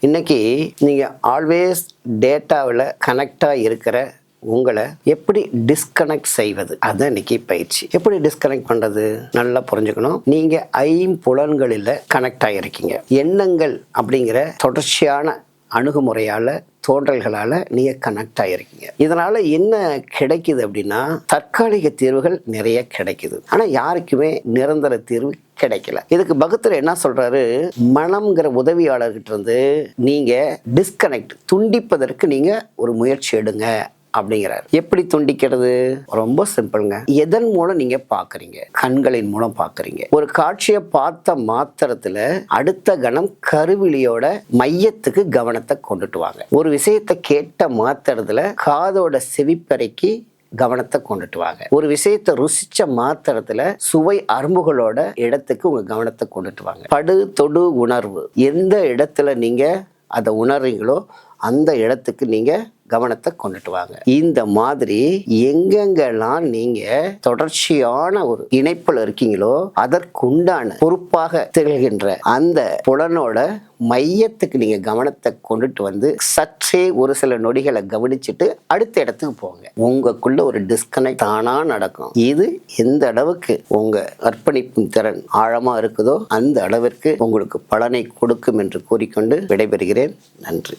இன்னைக்கு நீங்கள் ஆல்வேஸ் டேட்டாவில் கனெக்டாக இருக்கிற உங்களை எப்படி டிஸ்கனெக்ட் செய்வது, அதுதான் இன்னைக்கு பயிற்சி. எப்படி டிஸ்கனெக்ட் பண்ணுறது நல்லா புரிஞ்சுக்கணும். நீங்கள் ஐம்புலன்களில் கனெக்ட் ஆகிருக்கீங்க. எண்ணங்கள் அப்படிங்கிற தொடர்ச்சியான அணுகுமுறையால் தோன்றல்களால் நீங்கள் கனெக்ட் ஆகிருக்கீங்க. இதனால் என்ன கிடைக்குது அப்படின்னா, தற்காலிக தீர்வுகள் நிறைய கிடைக்குது. ஆனால் யாருக்குமே நிரந்தர தீர்வு கிடைக்கல. இதுக்கு பகத்தர் என்ன சொல்றாரு, மனம்ங்கிற உதவியாளர்கிட்ட இருந்து நீங்க டிஸ்கனெக்ட் துண்டிப்பதற்கு நீங்க ஒரு முயற்சி எடுங்க அப்படிங்கிறார். எப்படி துண்டிக்கிறது? ரொம்ப சிம்பிள்ங்க. எதன் மூலம் நீங்க பாக்குறீங்க? கண்களின் மூலம் பாக்குறீங்க. ஒரு காட்சியை பார்த்த மாத்திரத்துல அடுத்த கணம் கருவிழியோட மையத்துக்கு கவனத்தை கொண்டுட்டு வாங்க. ஒரு விஷயத்தை கேட்ட மாத்திரத்துல காதோட செவிப்பறைக்கு கவனத்தை கொண்டுட்டு வாங்க. ஒரு விஷயத்தை ருசிச்ச மாத்திரத்துல சுவை அரும்புகளோட இடத்துக்கு உங்க கவனத்தை கொண்டுட்டு வாங்க. படு தொடு உணர்வு எந்த இடத்துல நீங்க அதை உணர்றீங்களோ அந்த இடத்துக்கு நீங்க கவனத்தை கொண்டுட்டு வாங்க. இந்த மாதிரி எங்கெங்கெல்லாம் நீங்க தொடர்ச்சியான ஒரு இணைப்புல இருக்கீங்களோ அதற்குண்டான பொறுப்பாக திகழ்கின்ற அந்த புலனோட மையத்துக்கு நீங்க கவனத்தை கொண்டுட்டு வந்து சற்றே ஒரு சில நொடிகளை கவனிச்சுட்டு அடுத்த இடத்துக்கு போங்க. உங்களுக்குள்ள ஒரு டிஸ்கனெக்ட் தானா நடக்கும். இது எந்த அளவுக்கு உங்க அர்ப்பணிப்பு திறன் ஆழமா இருக்குதோ அந்த அளவிற்கு உங்களுக்கு பலனை கொடுக்கும் என்று கூறிக்கொண்டு விடைபெறுகிறேன். நன்றி.